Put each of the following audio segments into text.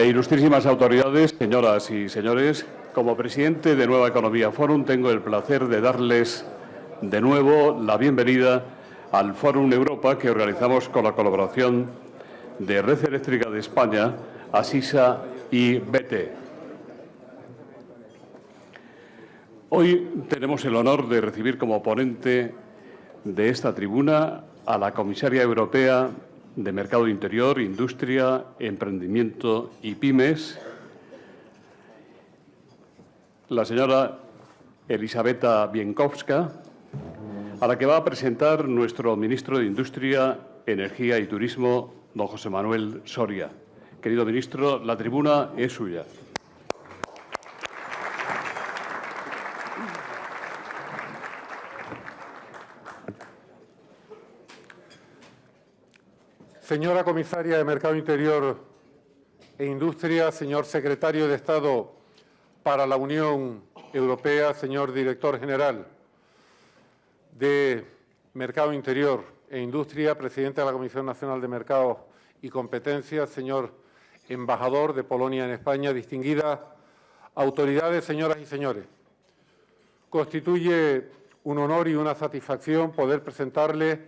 Ilustrísimas autoridades, señoras y señores, como presidente de Nueva Economía Forum tengo el placer de darles de nuevo la bienvenida al Fórum Europa que organizamos con la colaboración de Red Eléctrica de España, Asisa y BT. Hoy tenemos el honor de recibir como ponente de esta tribuna a la comisaria europea de Mercado Interior, Industria, Emprendimiento y Pymes, la señora Elisabetta Bieńkowska, a la que va a presentar nuestro ministro de Industria, Energía y Turismo, don José Manuel Soria. Querido ministro, la tribuna es suya. Señora comisaria de Mercado Interior e Industria, señor secretario de Estado para la Unión Europea, señor director general de Mercado Interior e Industria, presidente de la Comisión Nacional de Mercados y Competencias, señor embajador de Polonia en España, distinguidas autoridades, señoras y señores. Constituye un honor y una satisfacción poder presentarles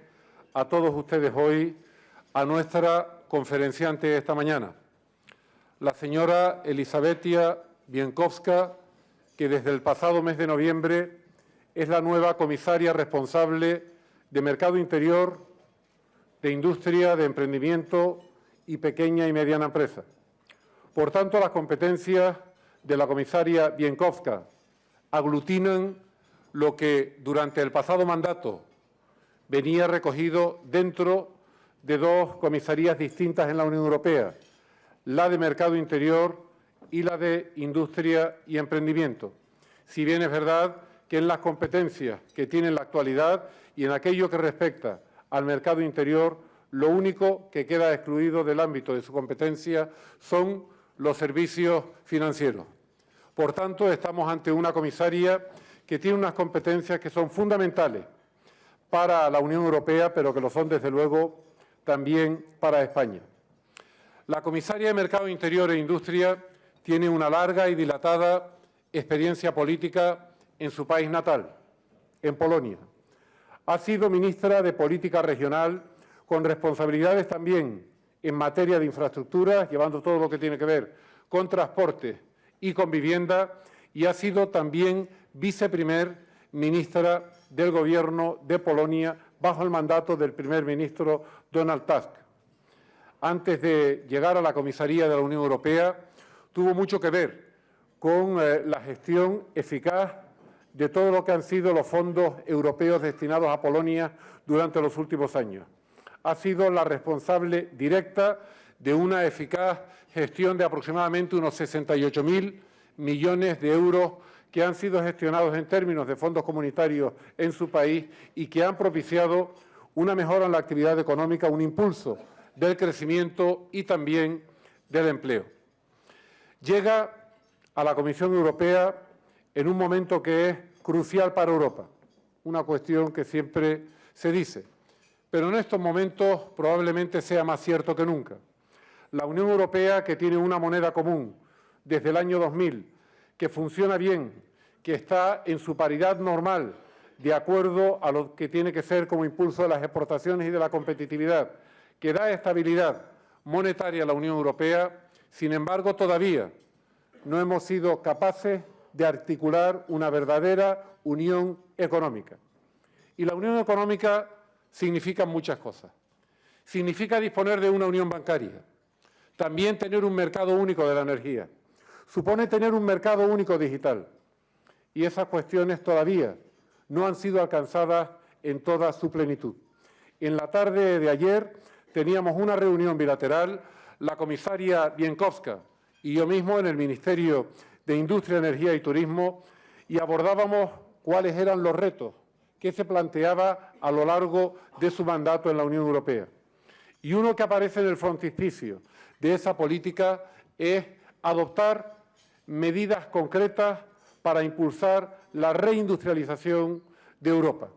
a todos ustedes hoy a nuestra conferenciante esta mañana, la señora Elisabetta Bieńkowska, que desde el pasado mes de noviembre es la nueva comisaria responsable de Mercado Interior, de Industria, de Emprendimiento y Pequeña y Mediana Empresa. Por tanto, las competencias de la comisaria Bieńkowska aglutinan lo que durante el pasado mandato venía recogido dentro de dos comisarías distintas en la Unión Europea, la de Mercado Interior y la de Industria y Emprendimiento. Si bien es verdad que en las competencias que tiene en la actualidad y en aquello que respecta al mercado interior, lo único que queda excluido del ámbito de su competencia son los servicios financieros. Por tanto, estamos ante una comisaria que tiene unas competencias que son fundamentales para la Unión Europea, pero que lo son, desde luego, también para España. La comisaria de Mercado Interior e Industria tiene una larga y dilatada experiencia política en su país natal, en Polonia. Ha sido ministra de Política Regional con responsabilidades también en materia de infraestructuras, llevando todo lo que tiene que ver con transporte y con vivienda, y ha sido también viceprimer ministra del Gobierno de Polonia bajo el mandato del primer ministro Donald Tusk. Antes de llegar a la comisaría de la Unión Europea, tuvo mucho que ver con la gestión eficaz de todo lo que han sido los fondos europeos destinados a Polonia durante los últimos años. Ha sido la responsable directa de una eficaz gestión de aproximadamente unos 68.000 millones de euros que han sido gestionados en términos de fondos comunitarios en su país y que han propiciado una mejora en la actividad económica, un impulso del crecimiento y también del empleo. Llega a la Comisión Europea en un momento que es crucial para Europa, una cuestión que siempre se dice, pero en estos momentos probablemente sea más cierto que nunca. La Unión Europea, que tiene una moneda común desde el año 2000, que funciona bien, que está en su paridad normal, de acuerdo a lo que tiene que ser como impulso de las exportaciones y de la competitividad, que da estabilidad monetaria a la Unión Europea, sin embargo, todavía no hemos sido capaces de articular una verdadera unión económica. Y la unión económica significa muchas cosas. Significa disponer de una unión bancaria, también tener un mercado único de la energía, supone tener un mercado único digital, y esas cuestiones todavía no han sido alcanzadas en toda su plenitud. En la tarde de ayer teníamos una reunión bilateral, la comisaria Bieńkowska y yo mismo en el Ministerio de Industria, Energía y Turismo, y abordábamos cuáles eran los retos que se planteaba a lo largo de su mandato en la Unión Europea. Y uno que aparece en el frontispicio de esa política es adoptar medidas concretas para impulsar la reindustrialización de Europa.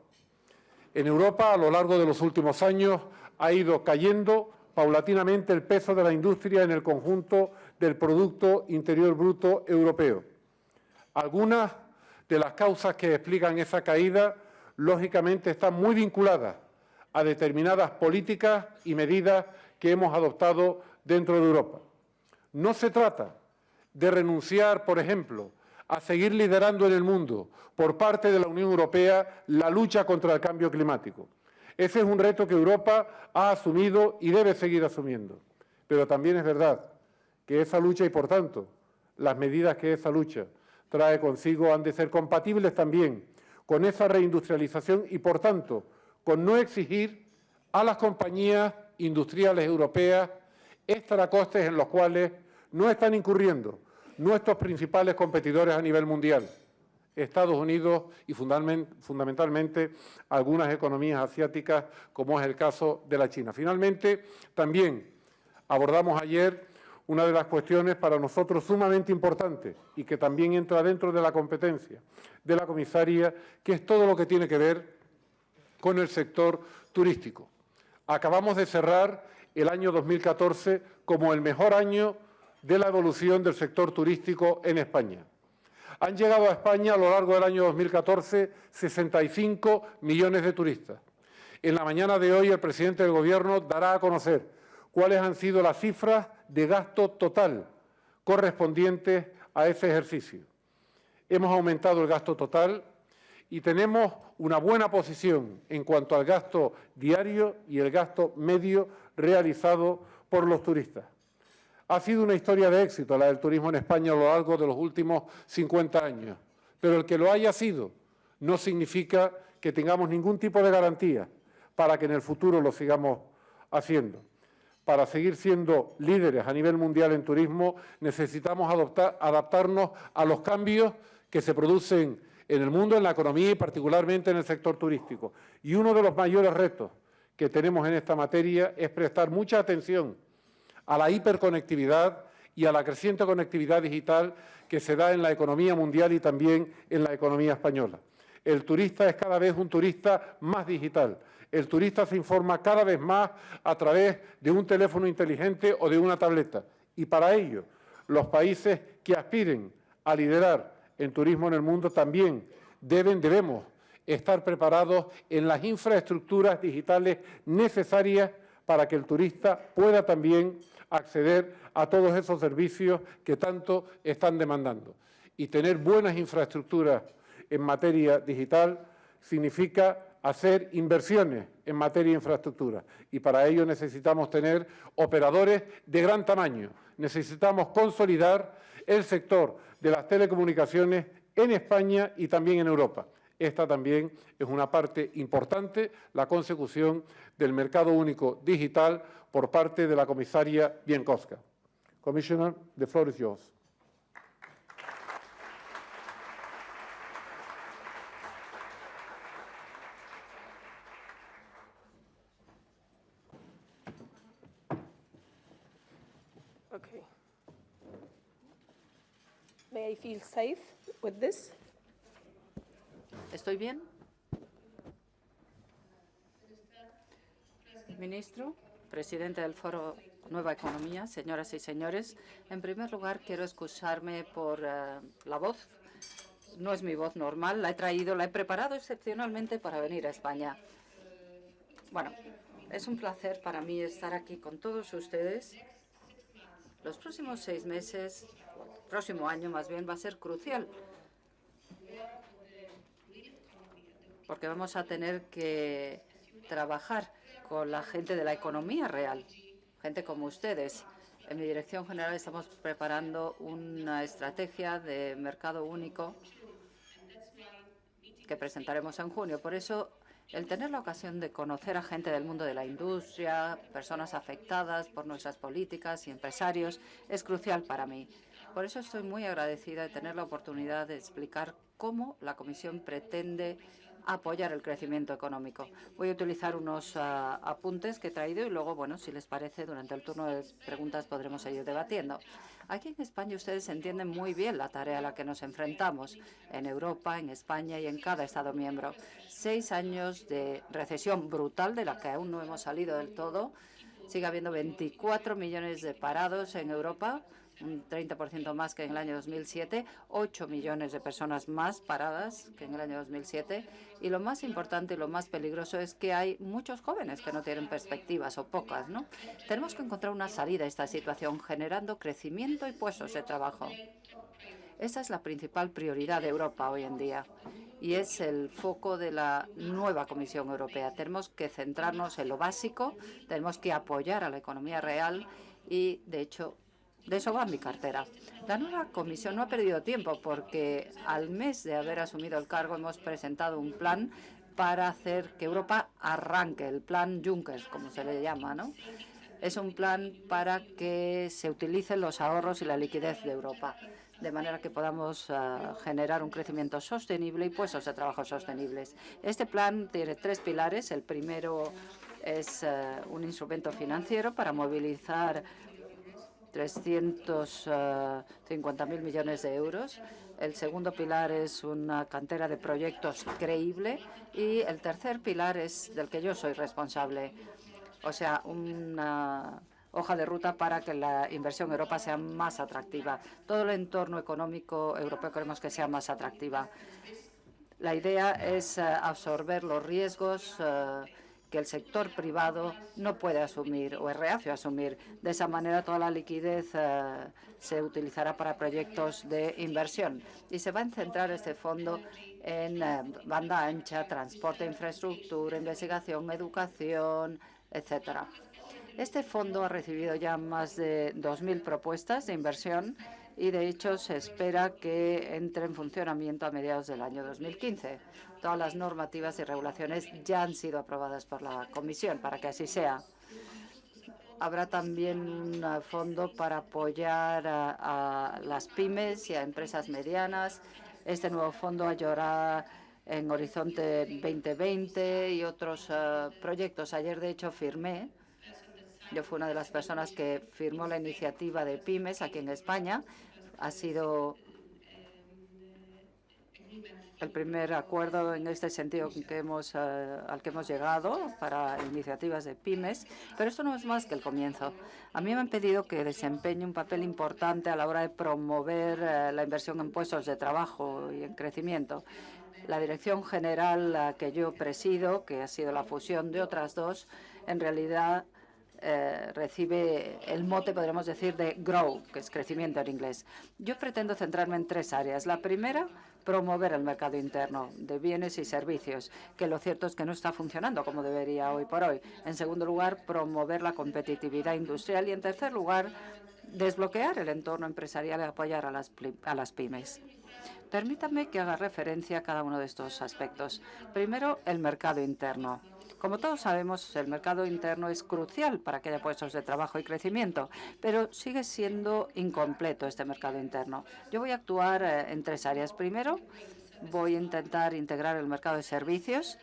En Europa, a lo largo de los últimos años, ha ido cayendo paulatinamente el peso de la industria en el conjunto del Producto Interior Bruto europeo. Algunas de las causas que explican esa caída, lógicamente, están muy vinculadas a determinadas políticas y medidas que hemos adoptado dentro de Europa. No se trata de renunciar, por ejemplo, a seguir liderando en el mundo por parte de la Unión Europea la lucha contra el cambio climático. Ese es un reto que Europa ha asumido y debe seguir asumiendo. Pero también es verdad que esa lucha y, por tanto, las medidas que esa lucha trae consigo han de ser compatibles también con esa reindustrialización y, por tanto, con no exigir a las compañías industriales europeas extracostes en los cuales no están incurriendo nuestros principales competidores a nivel mundial, Estados Unidos y fundamentalmente algunas economías asiáticas, como es el caso de la China. Finalmente, también abordamos ayer una de las cuestiones para nosotros sumamente importantes y que también entra dentro de la competencia de la comisaria, que es todo lo que tiene que ver con el sector turístico. Acabamos de cerrar el año 2014 como el mejor año de la evolución del sector turístico en España. Han llegado a España a lo largo del año 2014 65 millones de turistas. En la mañana de hoy el presidente del Gobierno dará a conocer cuáles han sido las cifras de gasto total correspondientes a ese ejercicio. Hemos aumentado el gasto total y tenemos una buena posición en cuanto al gasto diario y el gasto medio realizado por los turistas. Ha sido una historia de éxito la del turismo en España a lo largo de los últimos 50 años, pero el que lo haya sido no significa que tengamos ningún tipo de garantía para que en el futuro lo sigamos haciendo. Para seguir siendo líderes a nivel mundial en turismo necesitamos adaptarnos a los cambios que se producen en el mundo, en la economía y particularmente en el sector turístico. Y uno de los mayores retos que tenemos en esta materia es prestar mucha atención a la hiperconectividad y a la creciente conectividad digital que se da en la economía mundial y también en la economía española. El turista es cada vez un turista más digital. El turista se informa cada vez más a través de un teléfono inteligente o de una tableta. Y para ello, los países que aspiren a liderar en turismo en el mundo también debemos estar preparados en las infraestructuras digitales necesarias para que el turista pueda también acceder a todos esos servicios que tanto están demandando. Y tener buenas infraestructuras en materia digital significa hacer inversiones en materia de infraestructura. Y para ello necesitamos tener operadores de gran tamaño. Necesitamos consolidar el sector de las telecomunicaciones en España y también en Europa. Esta también es una parte importante, la consecución del mercado único digital por parte de la comisaria Bieńkowska. Commissioner, the floor is yours. Okay. May I feel safe with this? ¿Estoy bien? Ministro, presidente del Foro Nueva Economía, señoras y señores, en primer lugar quiero excusarme por la voz. No es mi voz normal, la he preparado excepcionalmente para venir a España. Bueno, es un placer para mí estar aquí con todos ustedes. Los próximos 6 meses, el próximo año más bien, va a ser crucial, porque vamos a tener que trabajar con la gente de la economía real, gente como ustedes. En mi dirección general estamos preparando una estrategia de mercado único que presentaremos en junio. Por eso, el tener la ocasión de conocer a gente del mundo de la industria, personas afectadas por nuestras políticas y empresarios, es crucial para mí. Por eso estoy muy agradecida de tener la oportunidad de explicar cómo la Comisión pretende apoyar el crecimiento económico. Voy a utilizar unos apuntes que he traído y luego, bueno, si les parece, durante el turno de preguntas podremos seguir debatiendo. Aquí en España ustedes entienden muy bien la tarea a la que nos enfrentamos en Europa, en España y en cada Estado miembro. 6 años de recesión brutal de la que aún no hemos salido del todo. Sigue habiendo 24 millones de parados en Europa, un 30% más que en el año 2007, 8 millones de personas más paradas que en el año 2007. Y lo más importante y lo más peligroso es que hay muchos jóvenes que no tienen perspectivas o pocas, ¿no? Tenemos que encontrar una salida a esta situación generando crecimiento y puestos de trabajo. Esa es la principal prioridad de Europa hoy en día y es el foco de la nueva Comisión Europea. Tenemos que centrarnos en lo básico, tenemos que apoyar a la economía real y, de hecho, de eso va mi cartera. La nueva Comisión no ha perdido tiempo porque al mes de haber asumido el cargo hemos presentado un plan para hacer que Europa arranque, el plan Juncker, como se le llama, ¿no? Es un plan para que se utilicen los ahorros y la liquidez de Europa, de manera que podamos generar un crecimiento sostenible y puestos de trabajo sostenibles. Este plan tiene 3 pilares. El primero es un instrumento financiero para movilizar 350.000 millones de euros. El segundo pilar es una cantera de proyectos creíble y el tercer pilar es del que yo soy responsable, o sea, una hoja de ruta para que la inversión en Europa sea más atractiva. Todo el entorno económico europeo queremos que sea más atractiva. La idea es absorber los riesgos que el sector privado no puede asumir o es reacio a asumir. De esa manera, toda la liquidez se utilizará para proyectos de inversión y se va a centrar este fondo en banda ancha, transporte, infraestructura, investigación, educación, etcétera. Este fondo ha recibido ya más de 2.000 propuestas de inversión y, de hecho, se espera que entre en funcionamiento a mediados del año 2015. Todas las normativas y regulaciones ya han sido aprobadas por la Comisión para que así sea. Habrá también un fondo para apoyar a las pymes y a empresas medianas. Este nuevo fondo ayudará en Horizonte 2020 y otros proyectos. Ayer, de hecho, yo fui una de las personas que firmó la iniciativa de pymes aquí en España. Ha sido el primer acuerdo en este sentido al que hemos llegado para iniciativas de pymes, pero esto no es más que el comienzo. A mí me han pedido que desempeñe un papel importante a la hora de promover la inversión en puestos de trabajo y en crecimiento. La dirección general que yo presido, que ha sido la fusión de otras dos, en realidad recibe el mote, podríamos decir, de Grow, que es crecimiento en inglés. Yo pretendo centrarme en 3 áreas. La primera, promover el mercado interno de bienes y servicios, que lo cierto es que no está funcionando como debería hoy por hoy. En segundo lugar, promover la competitividad industrial. Y en tercer lugar, desbloquear el entorno empresarial y apoyar a las pymes. Permítanme que haga referencia a cada uno de estos aspectos. Primero, el mercado interno. Como todos sabemos, el mercado interno es crucial para que haya puestos de trabajo y crecimiento, pero sigue siendo incompleto este mercado interno. Yo voy a actuar en 3 áreas. Primero, voy a intentar integrar el mercado de servicios.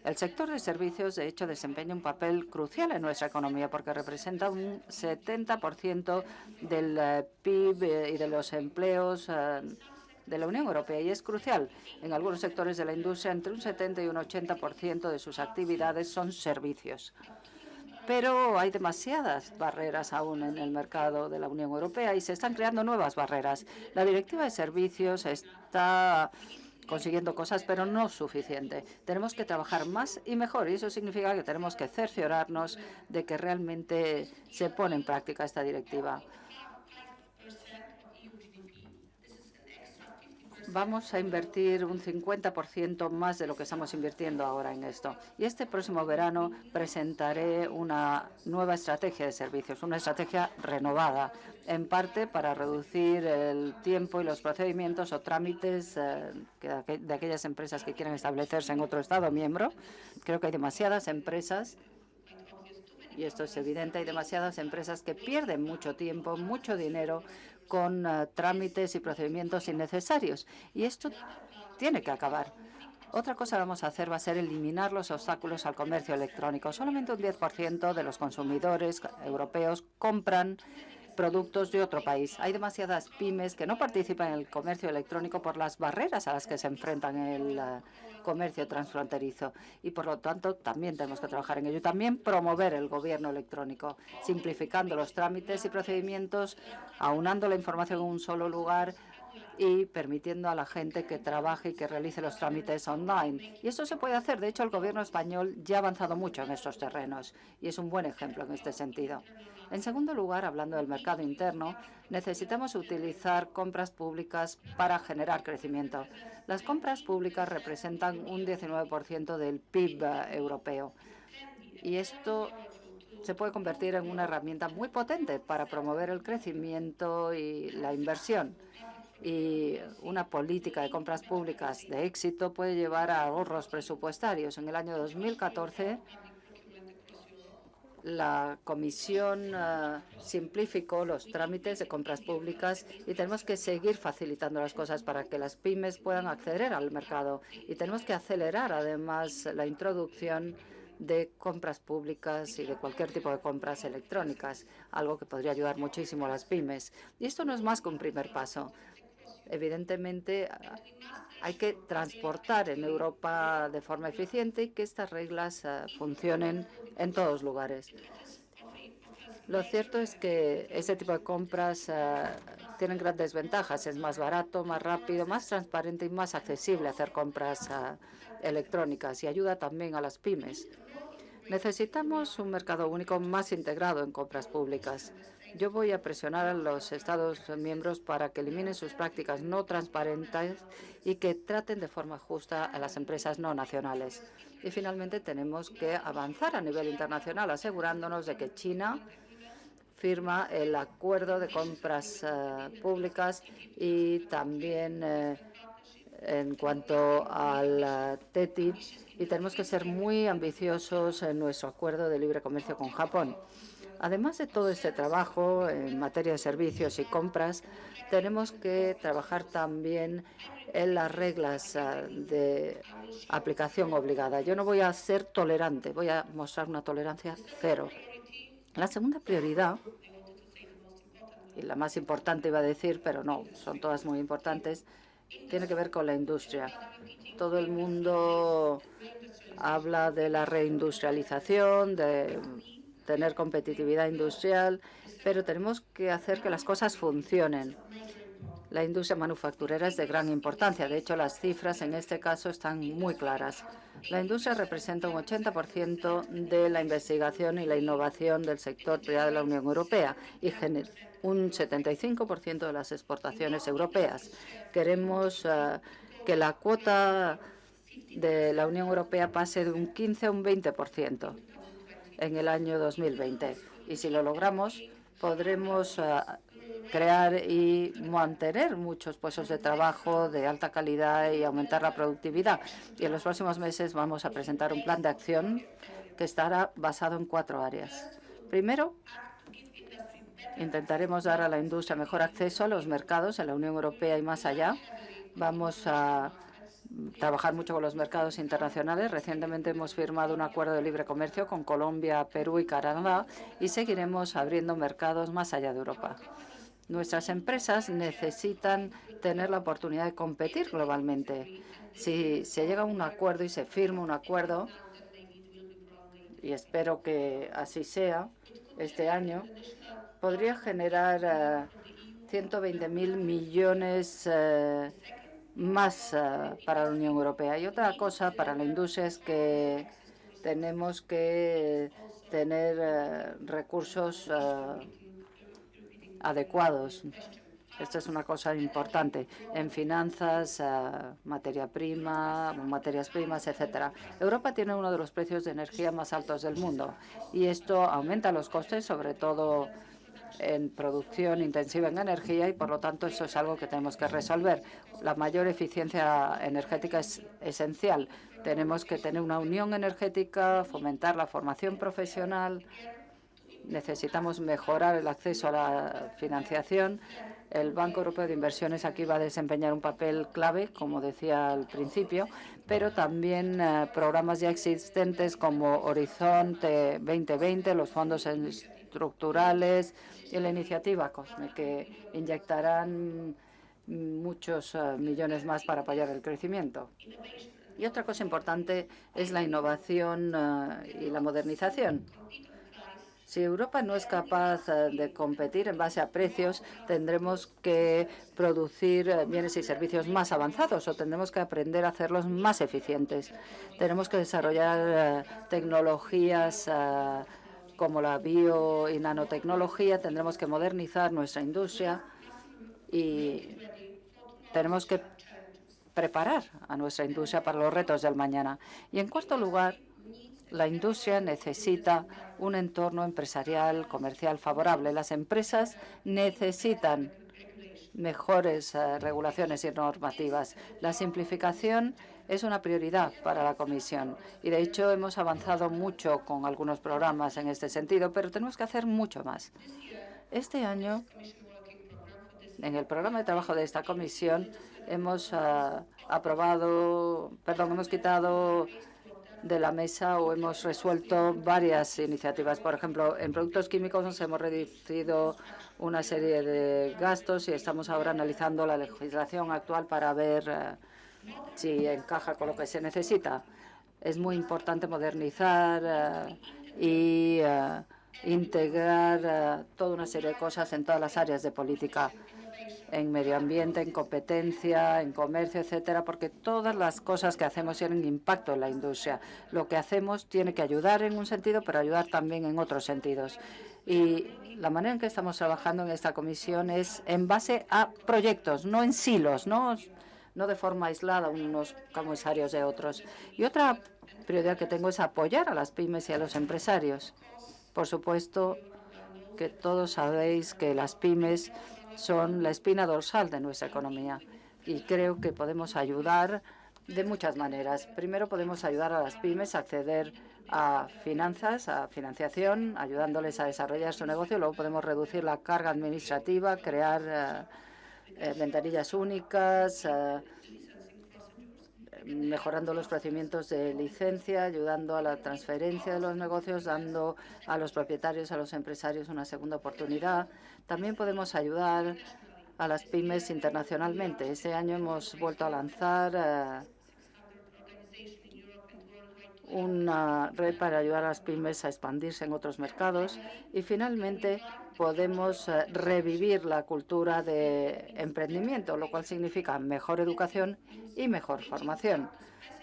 El sector de servicios, de hecho, desempeña un papel crucial en nuestra economía porque representa un 70% del PIB y de los empleos de la Unión Europea, y es crucial. En algunos sectores de la industria, entre un 70 y un 80% de sus actividades son servicios. Pero hay demasiadas barreras aún en el mercado de la Unión Europea y se están creando nuevas barreras. La Directiva de Servicios está consiguiendo cosas, pero no suficiente. Tenemos que trabajar más y mejor, y eso significa que tenemos que cerciorarnos de que realmente se pone en práctica esta directiva. Vamos a invertir un 50% más de lo que estamos invirtiendo ahora en esto. Y este próximo verano presentaré una nueva estrategia de servicios, una estrategia renovada, en parte para reducir el tiempo y los procedimientos o trámites de aquellas empresas que quieren establecerse en otro Estado miembro. Creo que hay demasiadas empresas, y esto es evidente, hay demasiadas empresas que pierden mucho tiempo, mucho dinero con trámites y procedimientos innecesarios. Y esto tiene que acabar. Otra cosa que vamos a hacer va a ser eliminar los obstáculos al comercio electrónico. Solamente un 10% de los consumidores europeos compran productos de otro país. Hay demasiadas pymes que no participan en el comercio electrónico por las barreras a las que se enfrentan en el comercio transfronterizo y, por lo tanto, también tenemos que trabajar en ello. También promover el gobierno electrónico, simplificando los trámites y procedimientos, aunando la información en un solo lugar y permitiendo a la gente que trabaje y que realice los trámites online. Y eso se puede hacer. De hecho, el Gobierno español ya ha avanzado mucho en estos terrenos y es un buen ejemplo en este sentido. En segundo lugar, hablando del mercado interno, necesitamos utilizar compras públicas para generar crecimiento. Las compras públicas representan un 19% del PIB europeo y esto se puede convertir en una herramienta muy potente para promover el crecimiento y la inversión. Y una política de compras públicas de éxito puede llevar a ahorros presupuestarios. En el año 2014, la Comisión simplificó los trámites de compras públicas y tenemos que seguir facilitando las cosas para que las pymes puedan acceder al mercado. Y tenemos que acelerar, además, la introducción de compras públicas y de cualquier tipo de compras electrónicas, algo que podría ayudar muchísimo a las pymes. Y esto no es más que un primer paso. Evidentemente, hay que transportar en Europa de forma eficiente y que estas reglas funcionen en todos los lugares. Lo cierto es que ese tipo de compras tienen grandes ventajas. Es más barato, más rápido, más transparente y más accesible hacer compras electrónicas y ayuda también a las pymes. Necesitamos un mercado único más integrado en compras públicas. Yo voy a presionar a los Estados miembros para que eliminen sus prácticas no transparentes y que traten de forma justa a las empresas no nacionales. Y finalmente tenemos que avanzar a nivel internacional, asegurándonos de que China firma el acuerdo de compras públicas y también en cuanto al TTIP, y tenemos que ser muy ambiciosos en nuestro acuerdo de libre comercio con Japón. Además de todo este trabajo en materia de servicios y compras, tenemos que trabajar también en las reglas de aplicación obligada. Yo no voy a ser tolerante, voy a mostrar una tolerancia cero. La segunda prioridad, y la más importante iba a decir, pero no, son todas muy importantes, tiene que ver con la industria. Todo el mundo habla de la reindustrialización, de tener competitividad industrial, pero tenemos que hacer que las cosas funcionen. La industria manufacturera es de gran importancia. De hecho, las cifras en este caso están muy claras. La industria representa un 80% de la investigación y la innovación del sector privado de la Unión Europea y genera un 75% de las exportaciones europeas. Queremos que la cuota de la Unión Europea pase de un 15 a un 20% en el año 2020. Y si lo logramos, podremos crear y mantener muchos puestos de trabajo de alta calidad y aumentar la productividad. Y en los próximos meses vamos a presentar un plan de acción que estará basado en 4 áreas. Primero, intentaremos dar a la industria mejor acceso a los mercados en la Unión Europea y más allá. Vamos a trabajar mucho con los mercados internacionales. Recientemente hemos firmado un acuerdo de libre comercio con Colombia, Perú y Canadá y seguiremos abriendo mercados más allá de Europa. Nuestras empresas necesitan tener la oportunidad de competir globalmente. Si se llega a un acuerdo y se firma un acuerdo, y espero que así sea este año, podría generar 120.000 millones más para la Unión Europea. Y otra cosa para la industria es que tenemos que tener recursos adecuados. Esto es una cosa importante en finanzas, materias primas, etcétera. Europa tiene uno de los precios de energía más altos del mundo y esto aumenta los costes, sobre todo en producción intensiva en energía, y por lo tanto eso es algo que tenemos que resolver. La mayor eficiencia energética es esencial. Tenemos que tener una unión energética, fomentar la formación profesional. Necesitamos mejorar el acceso a la financiación. El Banco Europeo de Inversiones aquí va a desempeñar un papel clave, como decía al principio, pero también programas ya existentes como Horizonte 2020, los fondos estructurales y la iniciativa COSME, que inyectarán muchos millones más para apoyar el crecimiento. Y otra cosa importante es la innovación y la modernización. Si Europa no es capaz de competir en base a precios, tendremos que producir bienes y servicios más avanzados o tendremos que aprender a hacerlos más eficientes. Tenemos que desarrollar tecnologías como la bio y nanotecnología, tendremos que modernizar nuestra industria y tenemos que preparar a nuestra industria para los retos del mañana. Y en cuarto lugar, la industria necesita un entorno empresarial, comercial favorable. Las empresas necesitan mejores regulaciones y normativas. La simplificación es una prioridad para la Comisión y, de hecho, hemos avanzado mucho con algunos programas en este sentido, pero tenemos que hacer mucho más. Este año, en el programa de trabajo de esta Comisión, hemos quitado de la mesa o hemos resuelto varias iniciativas. Por ejemplo, en productos químicos nos hemos reducido una serie de gastos y estamos ahora analizando la legislación actual para ver si encaja con lo que se necesita. Es muy importante modernizar y integrar toda una serie de cosas en todas las áreas de política, en medio ambiente, en competencia, en comercio, etcétera, porque todas las cosas que hacemos tienen impacto en la industria. Lo que hacemos tiene que ayudar en un sentido, pero ayudar también en otros sentidos. Y la manera en que estamos trabajando en esta comisión es en base a proyectos, no en silos, no de forma aislada unos comisarios de otros. Y otra prioridad que tengo es apoyar a las pymes y a los empresarios. Por supuesto que todos sabéis que las pymes son la espina dorsal de nuestra economía y creo que podemos ayudar de muchas maneras. Primero, podemos ayudar a las pymes a acceder a finanzas, a financiación, ayudándoles a desarrollar su negocio. Luego podemos reducir la carga administrativa, crear ventanillas únicas, mejorando los procedimientos de licencia, ayudando a la transferencia de los negocios, dando a los propietarios, a los empresarios una segunda oportunidad. También podemos ayudar a las pymes internacionalmente. Este año hemos vuelto a lanzar una red para ayudar a las pymes a expandirse en otros mercados. Y finalmente podemos revivir la cultura de emprendimiento, lo cual significa mejor educación y mejor formación.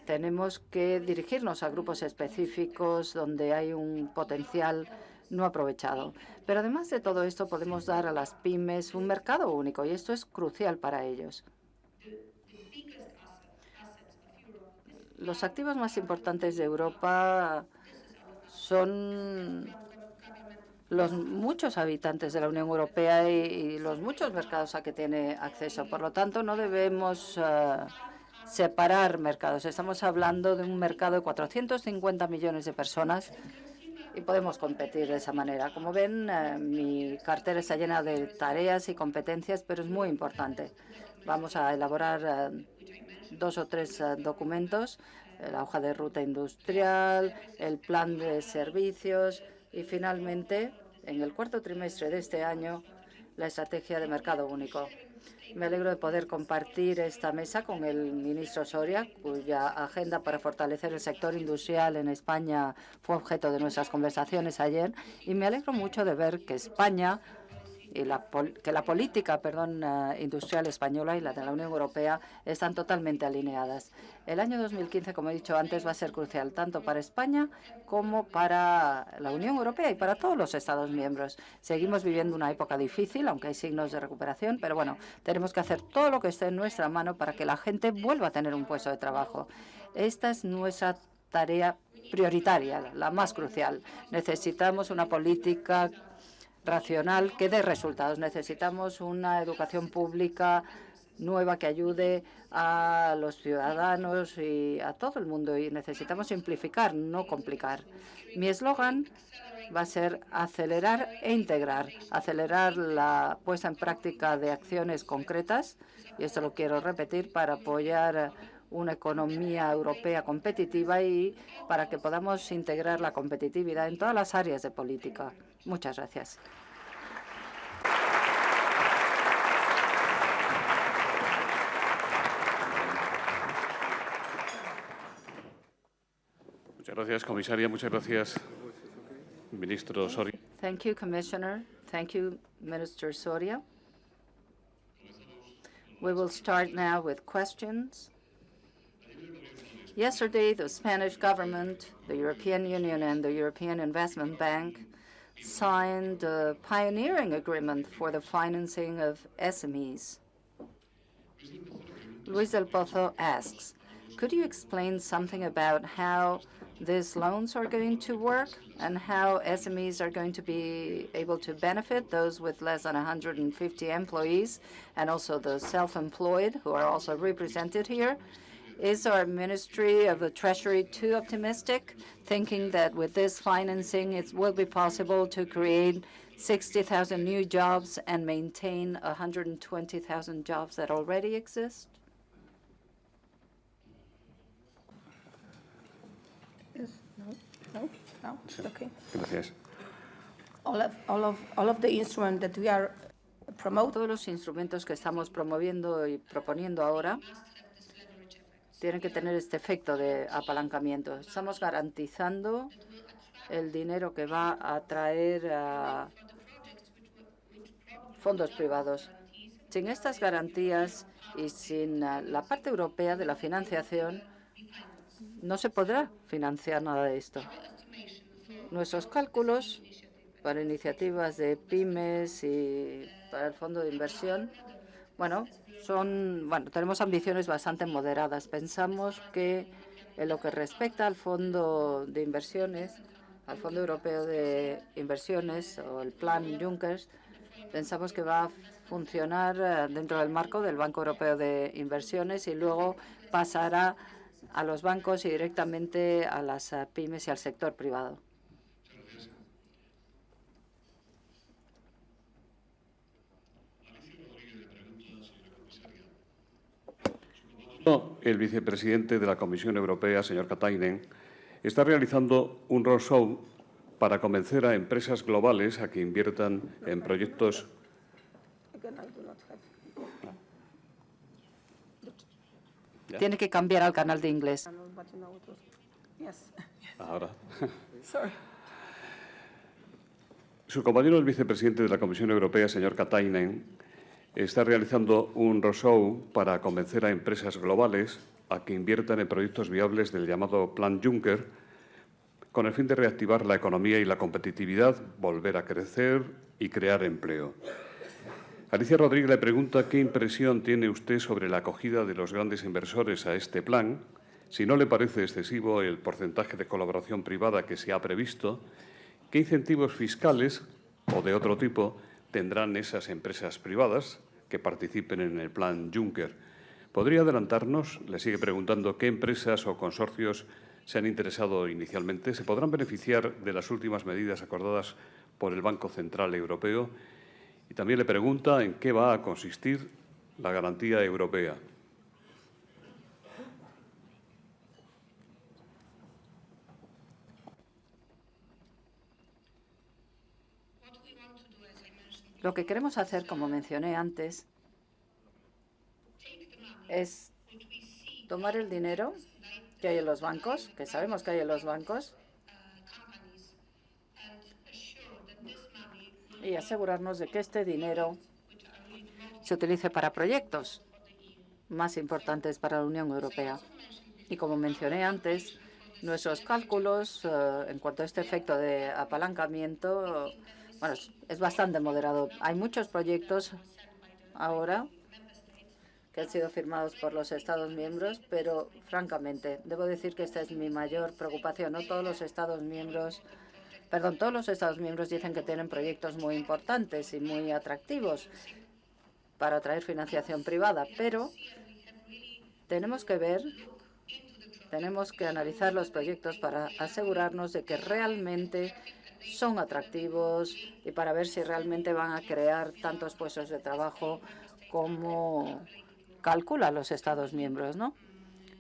Tenemos que dirigirnos a grupos específicos donde hay un potencial no aprovechado. Pero además de todo esto, podemos dar a las pymes un mercado único y esto es crucial para ellos. Los activos más importantes de Europa son los muchos habitantes de la Unión Europea y los muchos mercados a que tiene acceso. Por lo tanto, no debemos separar mercados. Estamos hablando de un mercado de 450 millones de personas y podemos competir de esa manera. Como ven, mi cartera está llena de tareas y competencias, pero es muy importante. Vamos a elaborar 2 o 3 documentos, la hoja de ruta industrial, el plan de servicios y, finalmente, en el cuarto trimestre de este año, la estrategia de mercado único. Me alegro de poder compartir esta mesa con el ministro Soria, cuya agenda para fortalecer el sector industrial en España fue objeto de nuestras conversaciones ayer. Y me alegro mucho de ver que España y la política industrial española y la de la Unión Europea están totalmente alineadas. El año 2015, como he dicho antes, va a ser crucial tanto para España como para la Unión Europea y para todos los Estados miembros. Seguimos viviendo una época difícil, aunque hay signos de recuperación, pero bueno, tenemos que hacer todo lo que esté en nuestra mano para que la gente vuelva a tener un puesto de trabajo. Esta es nuestra tarea prioritaria, la más crucial. Necesitamos una política racional que dé resultados. Necesitamos una educación pública nueva que ayude a los ciudadanos y a todo el mundo. Y necesitamos simplificar, no complicar. Mi eslogan va a ser acelerar e integrar. Acelerar la puesta en práctica de acciones concretas, y esto lo quiero repetir, para apoyar una economía europea competitiva y para que podamos integrar la competitividad en todas las áreas de política. Muchas gracias. Muchas gracias, comisaria. Muchas gracias, ministro Soria. Thank you, Commissioner. Thank you, Minister Soria. We will start now with questions. Yesterday, the Spanish government, the European Union, and the European Investment Bank signed a pioneering agreement for the financing of SMEs. Luis del Pozo asks, could you explain something about how these loans are going to work and how SMEs are going to be able to benefit, those with less than 150 employees and also the self-employed who are also represented here? Is our Ministry of the Treasury too optimistic, thinking that with this financing it will be possible to create 60,000 new jobs and maintain 120,000 jobs that already exist? Yes, no, okay. Gracias. All of the instruments that we are promoting. Todos los instrumentos que estamos promoviendo y proponiendo ahora tienen que tener este efecto de apalancamiento. Estamos garantizando el dinero que va a traer a fondos privados. Sin estas garantías y sin la parte europea de la financiación, no se podrá financiar nada de esto. Nuestros cálculos para iniciativas de pymes y para el fondo de inversión, tenemos ambiciones bastante moderadas. Pensamos que en lo que respecta al fondo de inversiones, al Fondo Europeo de Inversiones o el Plan Juncker, pensamos que va a funcionar dentro del marco del Banco Europeo de Inversiones y luego pasará a los bancos y directamente a las pymes y al sector privado. El vicepresidente de la Comisión Europea, señor Katainen, está realizando un roadshow para convencer a empresas globales a que inviertan en proyectos. Tiene que cambiar al canal de inglés. Ahora. Sorry. Su compañero, el vicepresidente de la Comisión Europea, señor Katainen, está realizando un roadshow para convencer a empresas globales a que inviertan en proyectos viables del llamado Plan Juncker con el fin de reactivar la economía y la competitividad, volver a crecer y crear empleo. Alicia Rodríguez le pregunta qué impresión tiene usted sobre la acogida de los grandes inversores a este plan, si no le parece excesivo el porcentaje de colaboración privada que se ha previsto, qué incentivos fiscales o de otro tipo tendrán esas empresas privadas que participen en el Plan Juncker. ¿Podría adelantarnos, le sigue preguntando, qué empresas o consorcios se han interesado inicialmente? ¿Se podrán beneficiar de las últimas medidas acordadas por el Banco Central Europeo? Y también le pregunta en qué va a consistir la garantía europea. Lo que queremos hacer, como mencioné antes, es tomar el dinero que hay en los bancos, que sabemos que hay en los bancos, y asegurarnos de que este dinero se utilice para proyectos más importantes para la Unión Europea. Y como mencioné antes, nuestros cálculos en cuanto a este efecto de apalancamiento, es bastante moderado. Hay muchos proyectos ahora que han sido firmados por los Estados miembros, pero francamente, debo decir que esta es mi mayor preocupación. No todos los Estados miembros, todos los Estados miembros dicen que tienen proyectos muy importantes y muy atractivos para atraer financiación privada, pero tenemos que analizar los proyectos para asegurarnos de que realmente son atractivos y para ver si realmente van a crear tantos puestos de trabajo como calculan los Estados miembros, ¿no?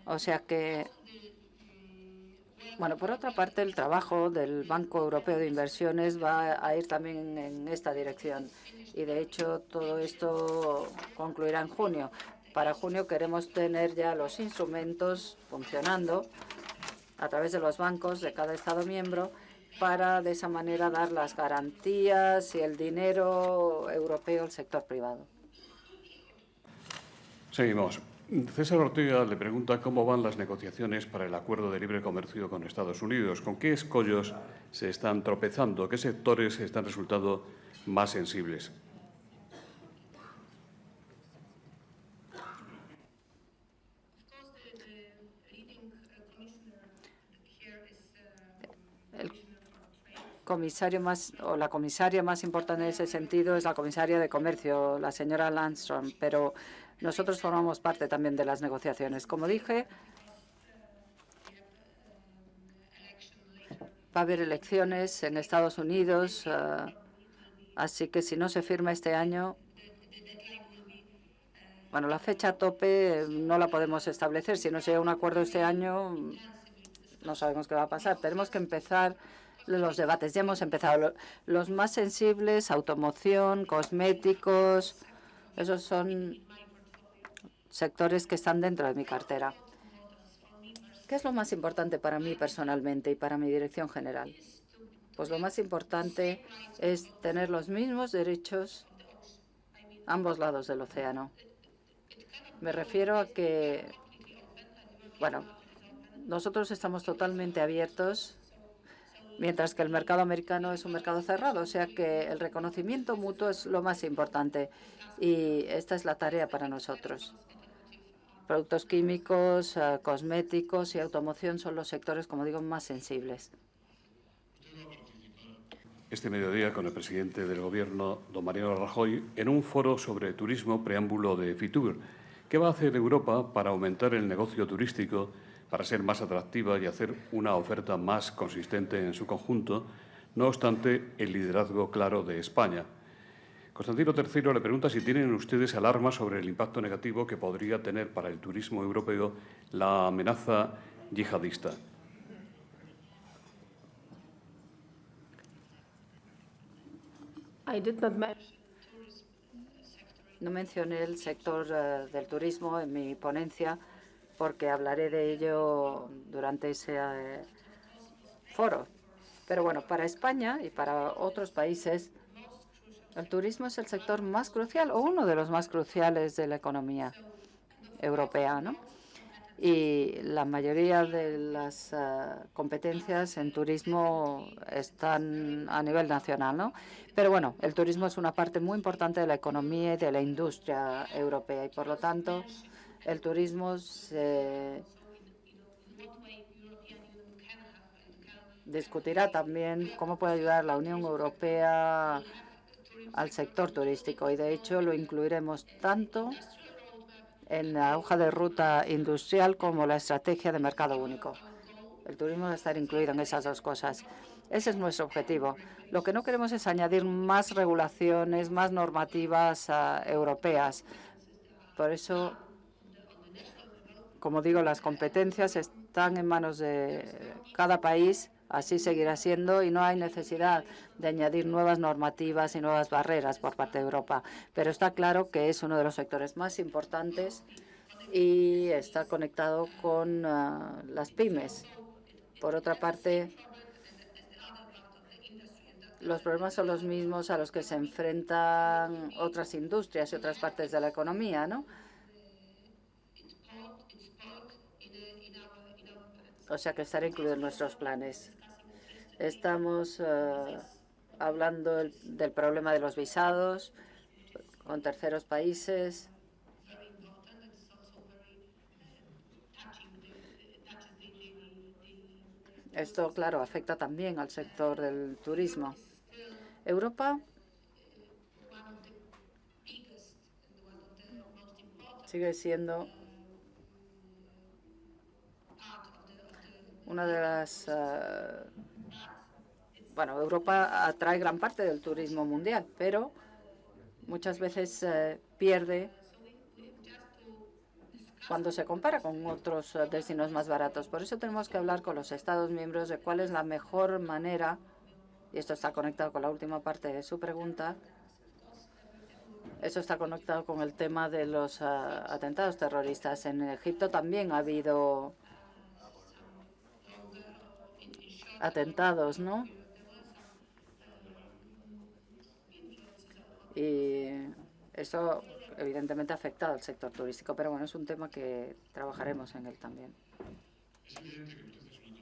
O sea que, bueno, por otra parte, el trabajo del Banco Europeo de Inversiones va a ir también en esta dirección. Y, de hecho, todo esto concluirá en junio. Para junio queremos tener ya los instrumentos funcionando a través de los bancos de cada Estado miembro para, de esa manera, dar las garantías y el dinero europeo al sector privado. Seguimos. César Ortega le pregunta cómo van las negociaciones para el acuerdo de libre comercio con Estados Unidos. ¿Con qué escollos se están tropezando? ¿Qué sectores están resultando más sensibles? La comisaria más importante en ese sentido es la comisaria de Comercio, la señora Landström, pero nosotros formamos parte también de las negociaciones. Como dije, va a haber elecciones en Estados Unidos, así que si no se firma este año, bueno, la fecha tope no la podemos establecer. Si no se llega a un acuerdo este año, no sabemos qué va a pasar. Tenemos que empezar los debates. Ya hemos empezado. Los más sensibles, automoción, cosméticos, esos son sectores que están dentro de mi cartera. ¿Qué es lo más importante para mí personalmente y para mi dirección general? Pues lo más importante es tener los mismos derechos a ambos lados del océano. Me refiero a que, bueno, nosotros estamos totalmente abiertos, mientras que el mercado americano es un mercado cerrado. O sea que el reconocimiento mutuo es lo más importante y esta es la tarea para nosotros. Productos químicos, cosméticos y automoción son los sectores, como digo, más sensibles. Este mediodía con el presidente del Gobierno, don Mariano Rajoy, en un foro sobre turismo, preámbulo de Fitur. ¿Qué va a hacer Europa para aumentar el negocio turístico, para ser más atractiva y hacer una oferta más consistente en su conjunto, no obstante el liderazgo claro de España? Constantino III le pregunta si tienen ustedes alarma sobre el impacto negativo que podría tener para el turismo europeo la amenaza yihadista. No mencioné el sector del turismo en mi ponencia porque hablaré de ello durante ese foro. Pero bueno, para España y para otros países, el turismo es el sector más crucial o uno de los más cruciales de la economía europea, ¿no? Y la mayoría de las competencias en turismo están a nivel nacional, ¿no? Pero bueno, el turismo es una parte muy importante de la economía y de la industria europea y, por lo tanto, el turismo se discutirá también cómo puede ayudar la Unión Europea al sector turístico y, de hecho, lo incluiremos tanto en la hoja de ruta industrial como la estrategia de mercado único. El turismo va a estar incluido en esas dos cosas. Ese es nuestro objetivo. Lo que no queremos es añadir más regulaciones, más normativas europeas. Por eso, como digo, las competencias están en manos de cada país. Así seguirá siendo y no hay necesidad de añadir nuevas normativas y nuevas barreras por parte de Europa. Pero está claro que es uno de los sectores más importantes y está conectado con las pymes. Por otra parte, los problemas son los mismos a los que se enfrentan otras industrias y otras partes de la economía, ¿no? O sea que estará incluido en nuestros planes. Estamos hablando del problema de los visados con terceros países. Esto, claro, afecta también al sector del turismo. Europa sigue siendo una de las... bueno, Europa atrae gran parte del turismo mundial, pero muchas veces pierde cuando se compara con otros destinos más baratos. Por eso tenemos que hablar con los Estados miembros de cuál es la mejor manera, y esto está conectado con la última parte de su pregunta. Eso está conectado con el tema de los atentados terroristas. En Egipto también ha habido atentados, ¿no? Y eso evidentemente ha afectado al sector turístico, pero bueno, es un tema que trabajaremos en él también.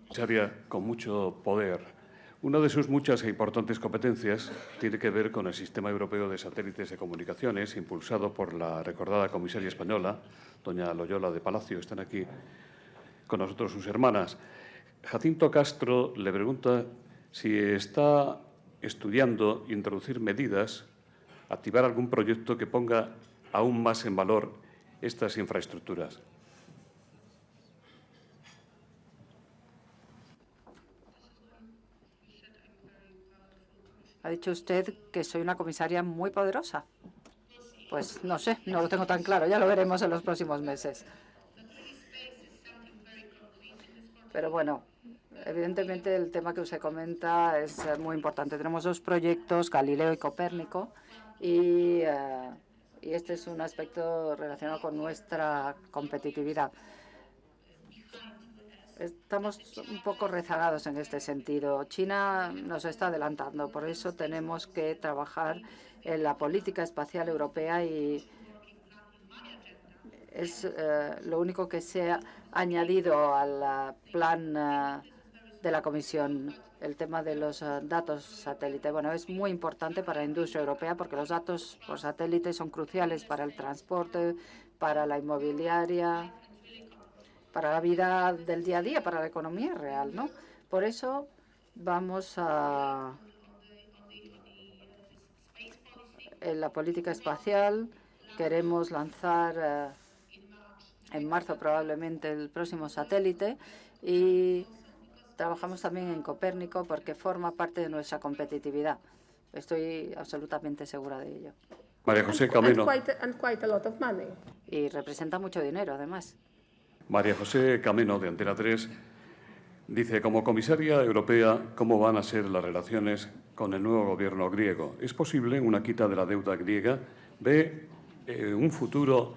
Comisaria con mucho poder. Una de sus muchas e importantes competencias tiene que ver con el Sistema Europeo de Satélites de Comunicaciones, impulsado por la recordada comisaria española, doña Loyola de Palacio. Están aquí con nosotros sus hermanas. Jacinto Castro le pregunta si está estudiando introducir medidas, activar algún proyecto que ponga aún más en valor estas infraestructuras. Ha dicho usted que soy una comisaria muy poderosa. Pues no sé, no lo tengo tan claro. Ya lo veremos en los próximos meses. Pero bueno, evidentemente el tema que usted comenta es muy importante. Tenemos dos proyectos, Galileo y Copérnico, y este es un aspecto relacionado con nuestra competitividad. Estamos un poco rezagados en este sentido. China nos está adelantando, por eso tenemos que trabajar en la política espacial europea y es lo único que se ha añadido al plan de la Comisión, el tema de los datos satélite. Bueno, es muy importante para la industria europea porque los datos por satélite son cruciales para el transporte, para la inmobiliaria, para la vida del día a día, para la economía real, ¿no? Por eso vamos a en la política espacial. Queremos lanzar en marzo probablemente el próximo satélite y trabajamos también en Copérnico porque forma parte de nuestra competitividad. Estoy absolutamente segura de ello. María José Camino. And quite a lot of money. Y representa mucho dinero, además. María José Camino, de Antena 3, dice, como comisaria europea, ¿cómo van a ser las relaciones con el nuevo gobierno griego? ¿Es posible una quita de la deuda griega? ¿Ve un futuro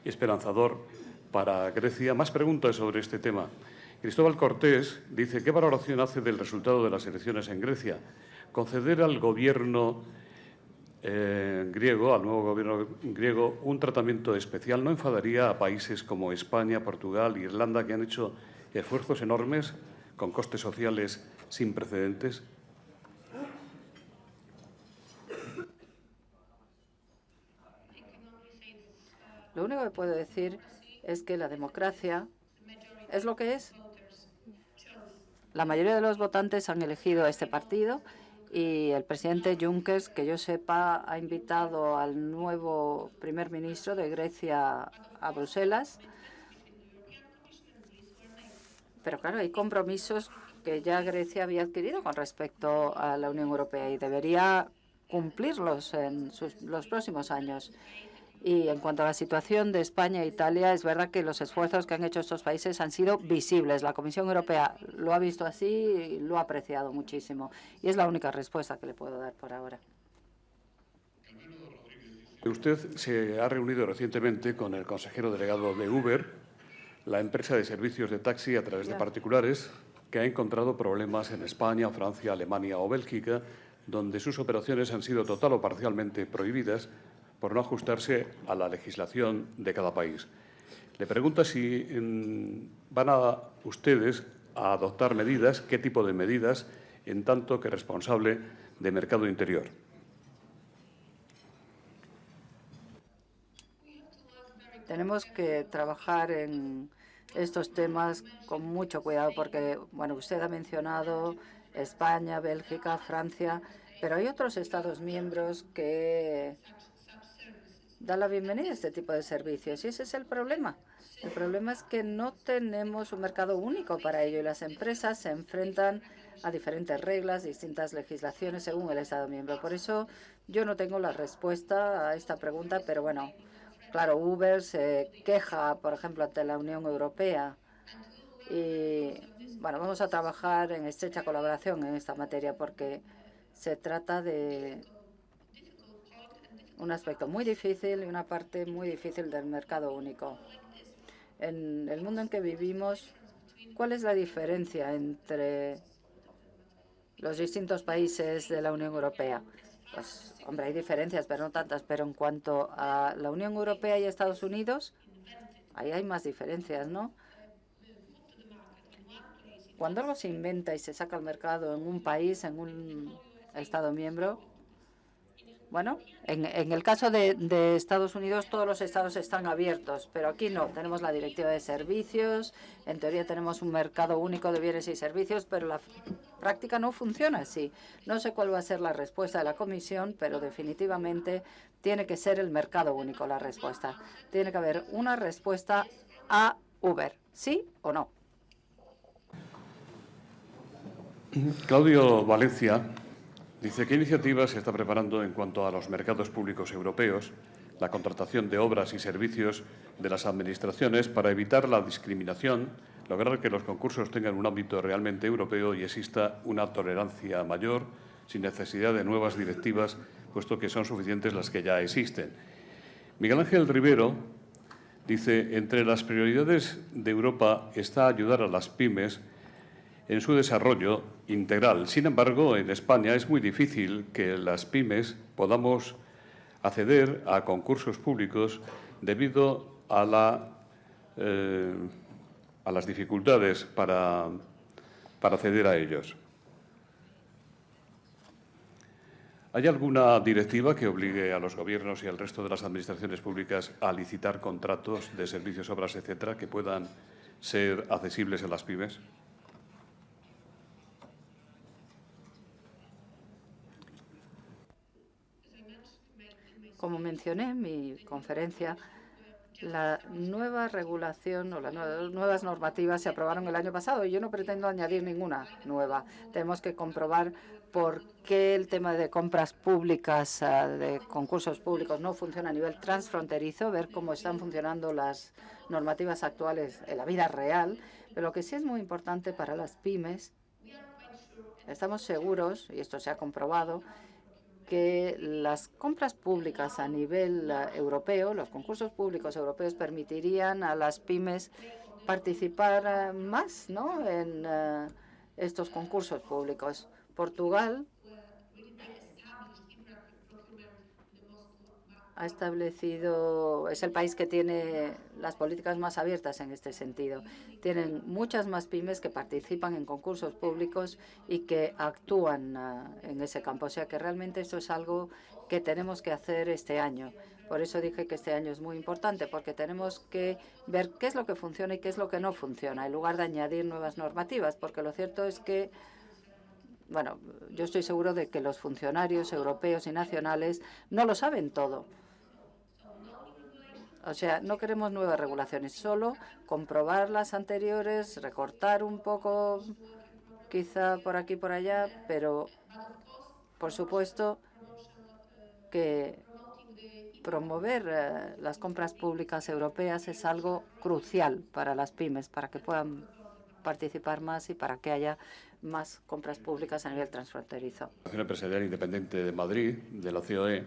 esperanzador para Grecia? Más preguntas sobre este tema. Cristóbal Cortés dice, ¿qué valoración hace del resultado de las elecciones en Grecia? ¿Conceder al gobierno griego, al nuevo gobierno griego, un tratamiento especial no enfadaría a países como España, Portugal e Irlanda, que han hecho esfuerzos enormes con costes sociales sin precedentes? Lo único que puedo decir es que la democracia es lo que es. La mayoría de los votantes han elegido a este partido y el presidente Juncker, que yo sepa, ha invitado al nuevo primer ministro de Grecia a Bruselas. Pero claro, hay compromisos que ya Grecia había adquirido con respecto a la Unión Europea y debería cumplirlos en los próximos años. Y en cuanto a la situación de España e Italia, es verdad que los esfuerzos que han hecho estos países han sido visibles. La Comisión Europea lo ha visto así y lo ha apreciado muchísimo. Y es la única respuesta que le puedo dar por ahora. Usted se ha reunido recientemente con el consejero delegado de Uber, la empresa de servicios de taxi a través de particulares, que ha encontrado problemas en España, Francia, Alemania o Bélgica, donde sus operaciones han sido total o parcialmente prohibidas por no ajustarse a la legislación de cada país. Le pregunta si van a ustedes a adoptar medidas, qué tipo de medidas, en tanto que responsable de mercado interior. Tenemos que trabajar en estos temas con mucho cuidado porque, bueno, usted ha mencionado España, Bélgica, Francia, pero hay otros Estados miembros que dan la bienvenida a este tipo de servicios y ese es el problema. El problema es que no tenemos un mercado único para ello y las empresas se enfrentan a diferentes reglas, distintas legislaciones según el Estado miembro. Por eso yo no tengo la respuesta a esta pregunta, pero bueno, Claro, Uber se queja, por ejemplo, ante la Unión Europea y, bueno, vamos a trabajar en estrecha colaboración en esta materia porque se trata de un aspecto muy difícil y una parte muy difícil del mercado único. En el mundo en que vivimos, ¿cuál es la diferencia entre los distintos países de la Unión Europea? Pues, hombre, hay diferencias, pero no tantas. Pero en cuanto a la Unión Europea y Estados Unidos, ahí hay más diferencias, ¿no? Cuando algo se inventa y se saca al mercado en un país, en un Estado miembro, bueno, en el caso de Estados Unidos, todos los estados están abiertos, pero aquí no. Tenemos la Directiva de Servicios, en teoría tenemos un mercado único de bienes y servicios, pero la práctica no funciona así. No sé cuál va a ser la respuesta de la Comisión, pero definitivamente tiene que ser el mercado único la respuesta. Tiene que haber una respuesta a Uber, ¿sí o no? Claudio Valencia dice, ¿qué iniciativas se está preparando en cuanto a los mercados públicos europeos, la contratación de obras y servicios de las administraciones para evitar la discriminación, lograr que los concursos tengan un ámbito realmente europeo y exista una tolerancia mayor sin necesidad de nuevas directivas, puesto que son suficientes las que ya existen? Miguel Ángel Rivero dice, entre las prioridades de Europa está ayudar a las pymes en su desarrollo integral. Sin embargo, en España es muy difícil que las pymes podamos acceder a concursos públicos debido a las dificultades para acceder a ellos. ¿Hay alguna directiva que obligue a los gobiernos y al resto de las administraciones públicas a licitar contratos de servicios, obras, etcétera, que puedan ser accesibles a las pymes? Como mencioné en mi conferencia, la nueva regulación o las nuevas normativas se aprobaron el año pasado y yo no pretendo añadir ninguna nueva. Tenemos que comprobar por qué el tema de compras públicas, de concursos públicos, no funciona a nivel transfronterizo, ver cómo están funcionando las normativas actuales en la vida real. Pero lo que sí es muy importante para las pymes, estamos seguros, y esto se ha comprobado, que las compras públicas a nivel europeo, los concursos públicos europeos, permitirían a las pymes participar más, ¿no?, en estos concursos públicos. Portugal ha establecido, es el país que tiene las políticas más abiertas en este sentido. Tienen muchas más pymes que participan en concursos públicos y que actúan en ese campo. O sea que realmente esto es algo que tenemos que hacer este año. Por eso dije que este año es muy importante, porque tenemos que ver qué es lo que funciona y qué es lo que no funciona, en lugar de añadir nuevas normativas, porque lo cierto es que, bueno, yo estoy seguro de que los funcionarios europeos y nacionales no lo saben todo. O sea, no queremos nuevas regulaciones, solo comprobar las anteriores, recortar un poco, quizá por aquí y por allá, pero por supuesto que promover las compras públicas europeas es algo crucial para las pymes, para que puedan participar más y para que haya más compras públicas a nivel transfronterizo. La Asociación Empresarial Independiente de Madrid, de la COE,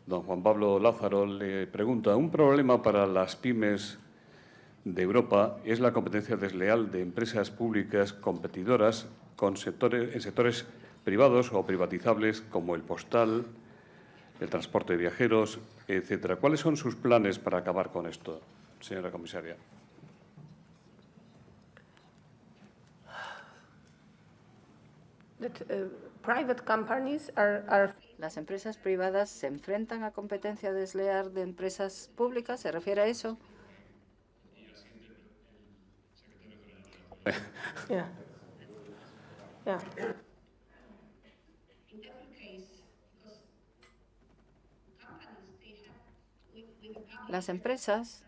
don Juan Pablo Lázaro, le pregunta, un problema para las pymes de Europa es la competencia desleal de empresas públicas competidoras en sectores privados o privatizables como el postal, el transporte de viajeros, etcétera. ¿Cuáles son sus planes para acabar con esto, señora comisaria? Las empresas privadas se enfrentan a competencia desleal de empresas públicas, ¿se refiere a eso? Yeah. Yeah. Las empresas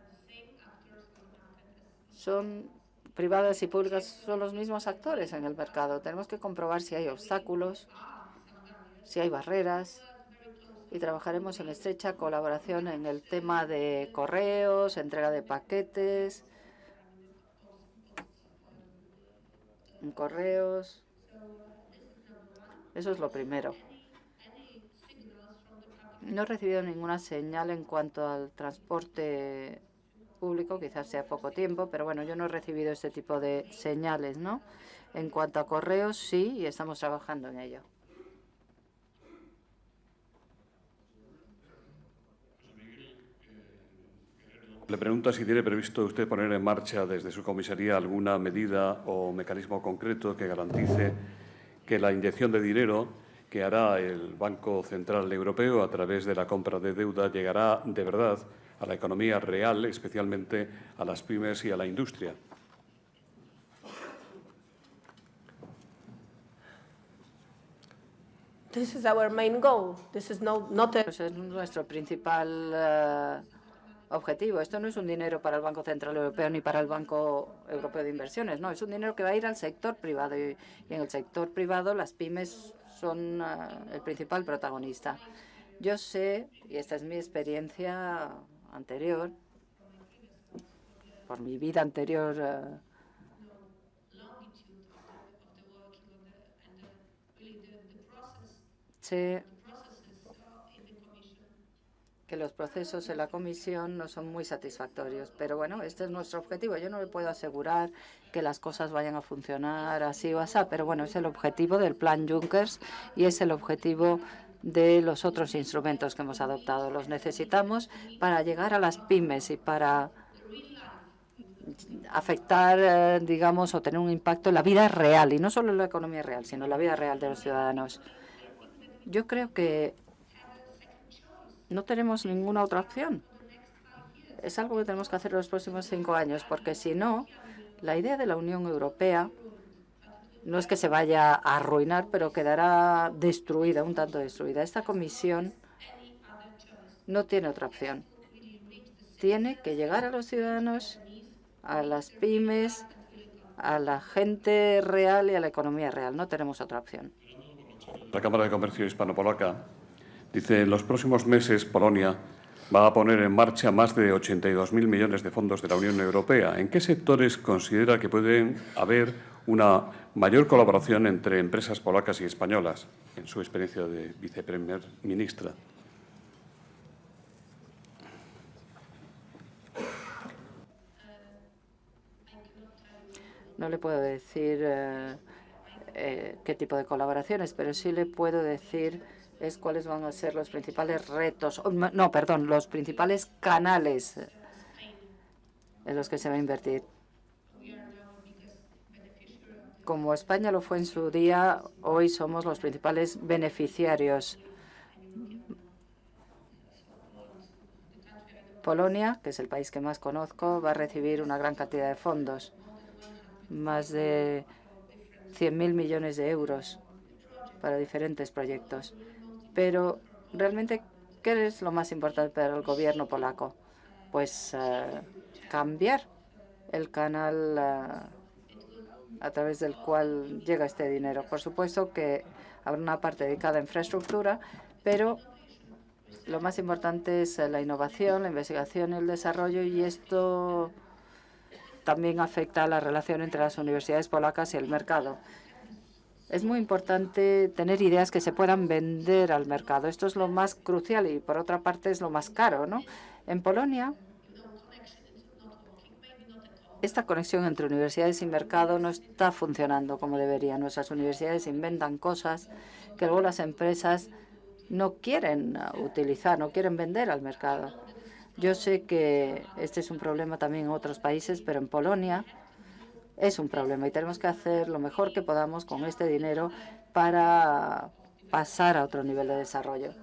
son privadas y públicas, son los mismos actores en el mercado. Tenemos que comprobar si hay obstáculos, si hay barreras, y trabajaremos en estrecha colaboración en el tema de correos, entrega de paquetes, en correos. Eso es lo primero. No he recibido ninguna señal en cuanto al transporte público, quizás sea poco tiempo, pero bueno, yo no he recibido este tipo de señales, ¿no? En cuanto a correos, sí, y estamos trabajando en ello. Le pregunta si tiene previsto usted poner en marcha desde su comisaría alguna medida o mecanismo concreto que garantice que la inyección de dinero que hará el Banco Central Europeo a través de la compra de deuda llegará de verdad a la economía real, especialmente a las pymes y a la industria. This is our main goal. This is not a Ese es nuestro principal objetivo. Esto no es un dinero para el Banco Central Europeo ni para el Banco Europeo de Inversiones, no, es un dinero que va a ir al sector privado y en el sector privado las pymes son el principal protagonista. Yo sé, y esta es mi experiencia anterior, por mi vida anterior, sé que los procesos en la Comisión no son muy satisfactorios. Pero bueno, este es nuestro objetivo. Yo no le puedo asegurar que las cosas vayan a funcionar así o así, pero bueno, es el objetivo del Plan Juncker y es el objetivo de los otros instrumentos que hemos adoptado. Los necesitamos para llegar a las pymes y para afectar, digamos, o tener un impacto en la vida real, y no solo en la economía real, sino en la vida real de los ciudadanos. Yo creo que no tenemos ninguna otra opción. Es algo que tenemos que hacer en los próximos 5 años, porque si no, la idea de la Unión Europea no es que se vaya a arruinar, pero quedará destruida, un tanto destruida. Esta comisión no tiene otra opción. Tiene que llegar a los ciudadanos, a las pymes, a la gente real y a la economía real. No tenemos otra opción. La Cámara de Comercio Hispano-Polaca dice: en los próximos meses Polonia va a poner en marcha más de 82.000 millones de fondos de la Unión Europea. ¿En qué sectores considera que pueden haber una mayor colaboración entre empresas polacas y españolas, en su experiencia de viceprimer ministra? No le puedo decir qué tipo de colaboraciones, pero sí le puedo decir cuáles van a ser los principales retos, los principales canales en los que se va a invertir. Como España lo fue en su día, hoy somos los principales beneficiarios. Polonia, que es el país que más conozco, va a recibir una gran cantidad de fondos, más de 100.000 millones de euros para diferentes proyectos. Pero realmente, ¿qué es lo más importante para el gobierno polaco? Pues cambiar el canal a través del cual llega este dinero. Por supuesto que habrá una parte dedicada a infraestructura, pero lo más importante es la innovación, la investigación y el desarrollo, y esto también afecta a la relación entre las universidades polacas y el mercado. Es muy importante tener ideas que se puedan vender al mercado. Esto es lo más crucial y, por otra parte, es lo más caro, ¿no? En Polonia, esta conexión entre universidades y mercado no está funcionando como debería. Nuestras universidades inventan cosas que luego las empresas no quieren utilizar, no quieren vender al mercado. Yo sé que este es un problema también en otros países, pero en Polonia es un problema y tenemos que hacer lo mejor que podamos con este dinero para pasar a otro nivel de desarrollo.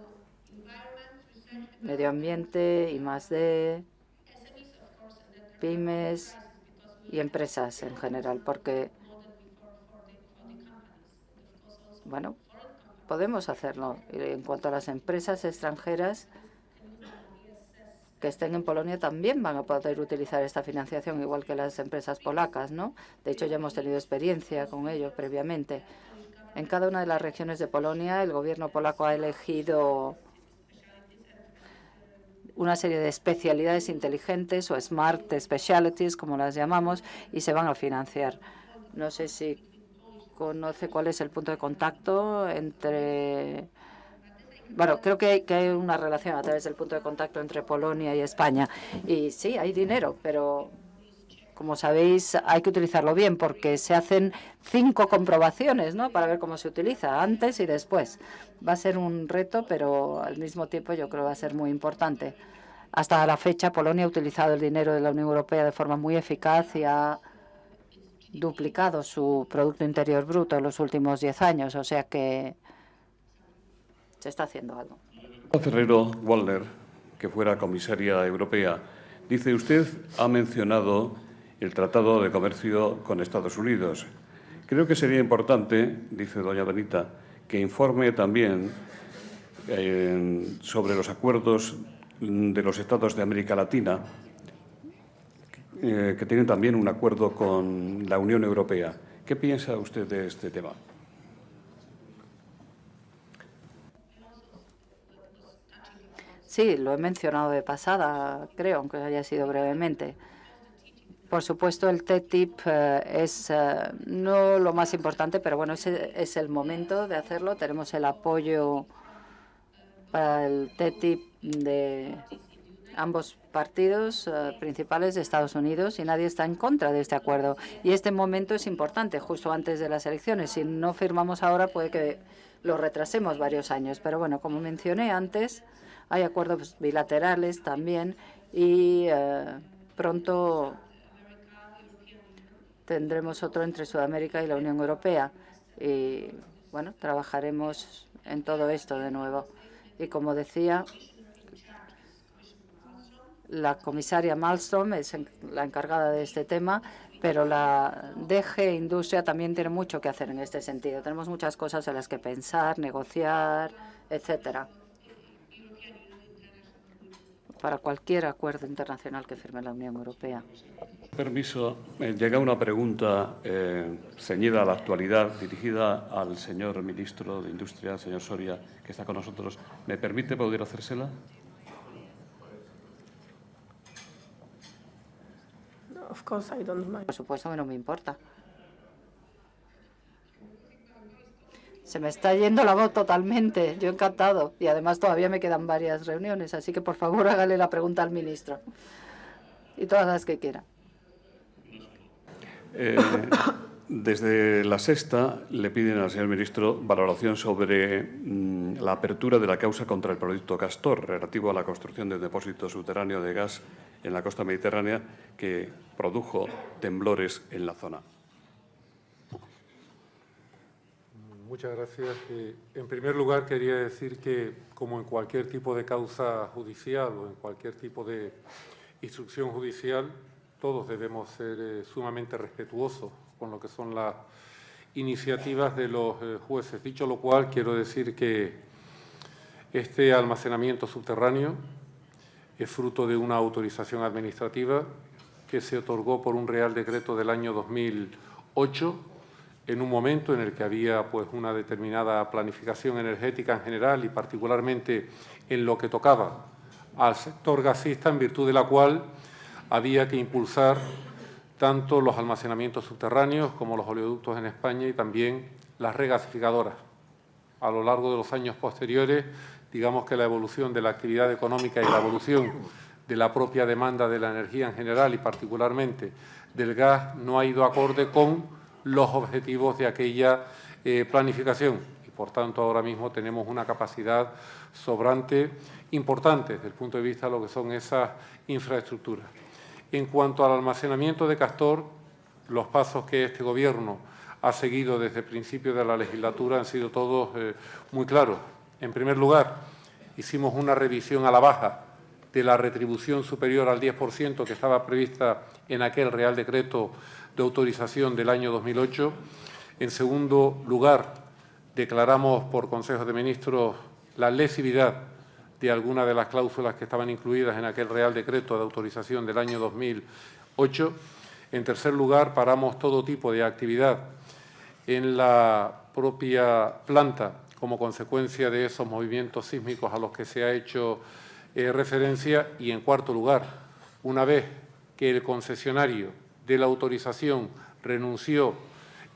Medio ambiente, I+D, pymes y empresas en general, porque, bueno, podemos hacerlo. Y en cuanto a las empresas extranjeras que estén en Polonia, también van a poder utilizar esta financiación, igual que las empresas polacas, ¿no? De hecho, ya hemos tenido experiencia con ello previamente. En cada una de las regiones de Polonia, el gobierno polaco ha elegido una serie de especialidades inteligentes o smart specialties, como las llamamos, y se van a financiar. No sé si conoce cuál es el punto de contacto entre... Bueno, creo que hay una relación a través del punto de contacto entre Polonia y España. Y sí, hay dinero, pero como sabéis, hay que utilizarlo bien porque se hacen 5 comprobaciones, ¿no?, para ver cómo se utiliza, antes y después. Va a ser un reto, pero al mismo tiempo yo creo que va a ser muy importante. Hasta la fecha, Polonia ha utilizado el dinero de la Unión Europea de forma muy eficaz y ha duplicado su Producto Interior Bruto en los últimos 10 años, o sea que se está haciendo algo. Ferrero-Waldner, que fuera comisaria europea, dice usted, ha mencionado el Tratado de Comercio con Estados Unidos. Creo que sería importante, dice doña Benita, que informe también sobre los acuerdos de los estados de América Latina, que tienen también un acuerdo con la Unión Europea. ¿Qué piensa usted de este tema? Sí, lo he mencionado de pasada, creo, aunque haya sido brevemente. Por supuesto, el TTIP es no lo más importante, pero bueno, ese es el momento de hacerlo. Tenemos el apoyo para el TTIP de ambos partidos principales de Estados Unidos y nadie está en contra de este acuerdo. Y este momento es importante, justo antes de las elecciones. Si no firmamos ahora, puede que lo retrasemos varios años. Pero bueno, como mencioné antes, hay acuerdos bilaterales también y pronto tendremos otro entre Sudamérica y la Unión Europea. Y bueno, trabajaremos en todo esto de nuevo. Y como decía, la comisaria Malmström es la encargada de este tema, pero la DG Industria también tiene mucho que hacer en este sentido. Tenemos muchas cosas en las que pensar, negociar, etcétera, para cualquier acuerdo internacional que firme la Unión Europea. Permiso, llega una pregunta ceñida a la actualidad, dirigida al señor ministro de Industria, señor Soria, que está con nosotros. ¿Me permite poder hacérsela? Of course, I don't mind. Por supuesto que no me importa. Se me está yendo la voz totalmente. Yo encantado. Y además todavía me quedan varias reuniones, así que por favor hágale la pregunta al ministro. Y todas las que quiera. Desde La Sexta le piden al señor ministro valoración sobre la apertura de la causa contra el proyecto Castor relativo a la construcción de un depósito subterráneo de gas en la costa mediterránea que produjo temblores en la zona. Muchas gracias. En primer lugar, quería decir que, como en cualquier tipo de causa judicial o en cualquier tipo de instrucción judicial, todos debemos ser sumamente respetuosos con lo que son las iniciativas de los jueces. Dicho lo cual, quiero decir que este almacenamiento subterráneo es fruto de una autorización administrativa que se otorgó por un Real Decreto del año 2008, en un momento en el que había pues una determinada planificación energética en general y particularmente en lo que tocaba al sector gasista, en virtud de la cual había que impulsar tanto los almacenamientos subterráneos como los oleoductos en España y también las regasificadoras. A lo largo de los años posteriores, digamos que la evolución de la actividad económica y la evolución de la propia demanda de la energía en general y particularmente del gas no ha ido acorde con los objetivos de aquella planificación. Y, por tanto, ahora mismo tenemos una capacidad sobrante importante desde el punto de vista de lo que son esas infraestructuras. En cuanto al almacenamiento de Castor, los pasos que este Gobierno ha seguido desde el principio de la legislatura han sido todos muy claros. En primer lugar, hicimos una revisión a la baja de la retribución superior al 10% que estaba prevista en aquel Real Decreto de autorización del año 2008. En segundo lugar, declaramos por Consejo de Ministros la lesividad de algunas de las cláusulas que estaban incluidas en aquel Real Decreto de autorización del año 2008. En tercer lugar, paramos todo tipo de actividad en la propia planta como consecuencia de esos movimientos sísmicos a los que se ha hecho referencia. Y, en cuarto lugar, una vez que el concesionario de la autorización renunció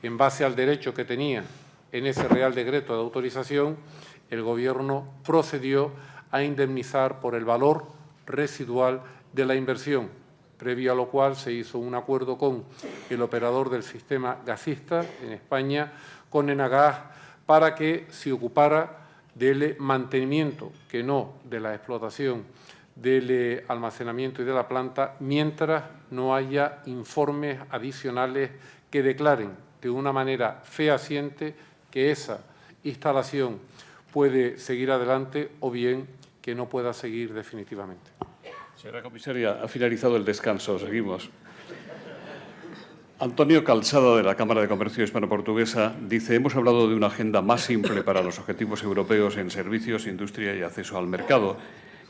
en base al derecho que tenía en ese Real Decreto de autorización, el Gobierno procedió a indemnizar por el valor residual de la inversión, previo a lo cual se hizo un acuerdo con el operador del sistema gasista en España, con Enagas, para que se ocupara del mantenimiento, que no de la explotación del almacenamiento y de la planta, mientras no haya informes adicionales que declaren de una manera fehaciente que esa instalación puede seguir adelante o bien que no pueda seguir definitivamente. Señora comisaria, ha finalizado el descanso. Seguimos. Antonio Calzada, de la Cámara de Comercio Hispano-Portuguesa, dice: hemos hablado de una agenda más simple para los objetivos europeos en servicios, industria y acceso al mercado.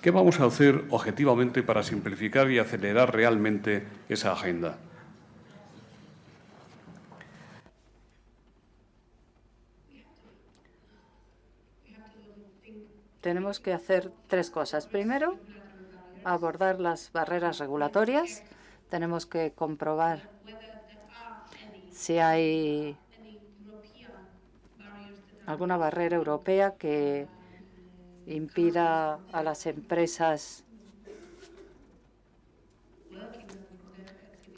¿Qué vamos a hacer objetivamente para simplificar y acelerar realmente esa agenda? Tenemos que hacer tres cosas. Primero, abordar las barreras regulatorias. Tenemos que comprobar si hay alguna barrera europea que impida a las empresas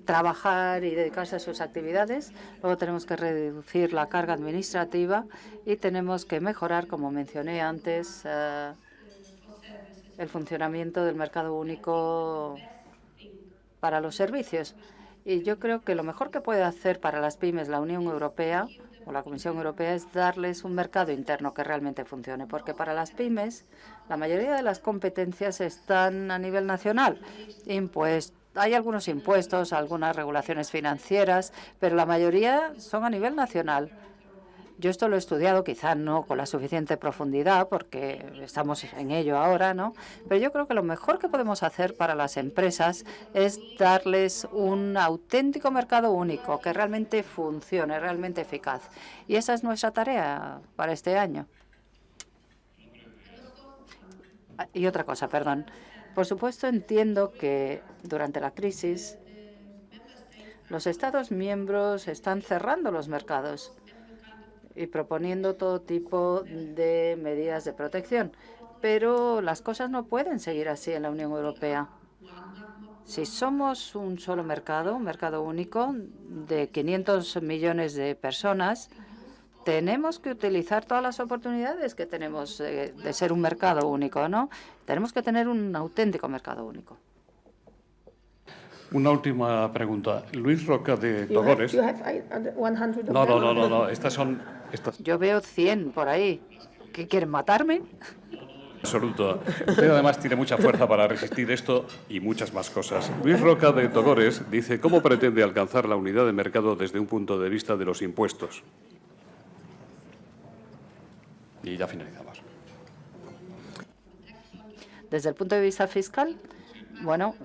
trabajar y dedicarse a sus actividades. Luego tenemos que reducir la carga administrativa y tenemos que mejorar, como mencioné antes, el funcionamiento del mercado único para los servicios. Y yo creo que lo mejor que puede hacer para las pymes la Unión Europea o la Comisión Europea es darles un mercado interno que realmente funcione, porque para las pymes la mayoría de las competencias están a nivel nacional. Hay algunos impuestos, algunas regulaciones financieras, pero la mayoría son a nivel nacional. Yo esto lo he estudiado, quizá no con la suficiente profundidad, porque estamos en ello ahora, ¿no? Pero yo creo que lo mejor que podemos hacer para las empresas es darles un auténtico mercado único que realmente funcione, realmente eficaz. Y esa es nuestra tarea para este año. Y otra cosa, perdón. Por supuesto, entiendo que durante la crisis los Estados miembros están cerrando los mercados y proponiendo todo tipo de medidas de protección. Pero las cosas no pueden seguir así en la Unión Europea. Si somos un solo mercado, un mercado único de 500 millones de personas, tenemos que utilizar todas las oportunidades que tenemos de ser un mercado único, ¿no? Tenemos que tener un auténtico mercado único. Una última pregunta. Luis Roca, de Togores. No. Estas son... Yo veo 100 por ahí. ¿Qué quieren, matarme? Absoluto. Usted además tiene mucha fuerza para resistir esto y muchas más cosas. Luis Roca, de Togores, dice: ¿cómo pretende alcanzar la unidad de mercado desde un punto de vista de los impuestos? Y ya finalizamos. Desde el punto de vista fiscal, bueno,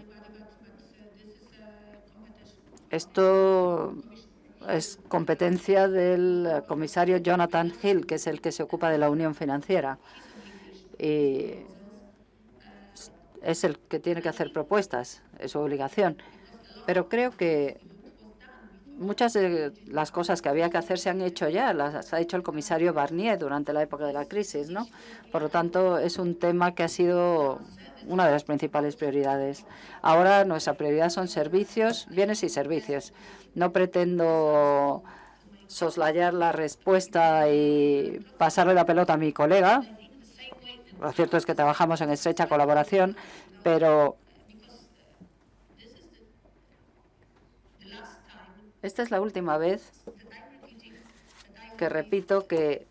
esto es competencia del comisario Jonathan Hill, que es el que se ocupa de la unión financiera. Y es el que tiene que hacer propuestas, es su obligación. Pero creo que muchas de las cosas que había que hacer se han hecho ya, las ha hecho el comisario Barnier durante la época de la crisis, ¿no? Por lo tanto, es un tema que ha sido una de las principales prioridades. Ahora nuestra prioridad son servicios, bienes y servicios. No pretendo soslayar la respuesta y pasarle la pelota a mi colega. Lo cierto es que trabajamos en estrecha colaboración, pero esta es la última vez que repito que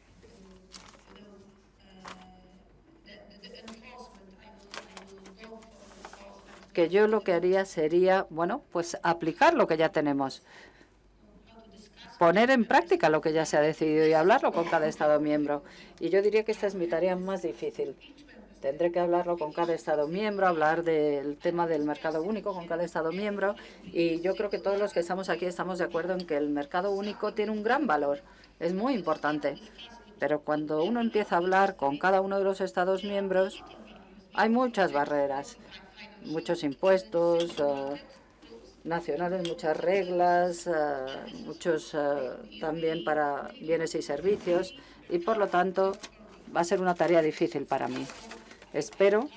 yo lo que haría sería, bueno, pues aplicar lo que ya tenemos, poner en práctica lo que ya se ha decidido y hablarlo con cada Estado miembro. Y yo diría que esta es mi tarea más difícil. Tendré que hablarlo con cada Estado miembro, hablar del tema del mercado único con cada Estado miembro. Y yo creo que todos los que estamos aquí estamos de acuerdo en que el mercado único tiene un gran valor. Es muy importante. Pero cuando uno empieza a hablar con cada uno de los Estados miembros, Hay muchas barreras, muchos impuestos nacionales, muchas reglas, muchos también para bienes y servicios, y por lo tanto va a ser una tarea difícil para mí. Espero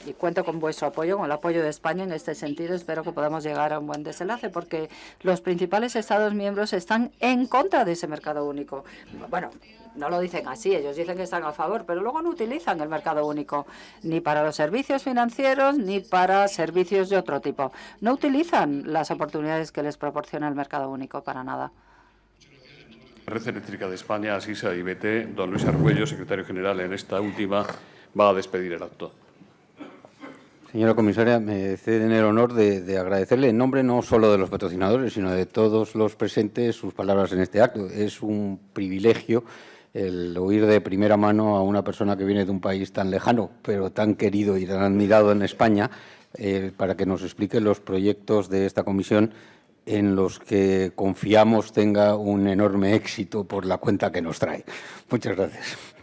y cuento con vuestro apoyo, con el apoyo de España en este sentido. Espero que podamos llegar a un buen desenlace, porque los principales Estados miembros están en contra de ese mercado único. Bueno, no lo dicen así, ellos dicen que están a favor, pero luego no utilizan el mercado único ni para los servicios financieros ni para servicios de otro tipo. No utilizan las oportunidades que les proporciona el mercado único para nada. Red Eléctrica de España, Asisa y BT, don Luis Argüello, secretario general en esta última, va a despedir el acto. Señora comisaria, me ceden el honor de agradecerle en nombre no solo de los patrocinadores, sino de todos los presentes sus palabras en este acto. Es un privilegio el oír de primera mano a una persona que viene de un país tan lejano, pero tan querido y tan admirado en España, para que nos explique los proyectos de esta comisión en los que confiamos tenga un enorme éxito por la cuenta que nos trae. Muchas gracias.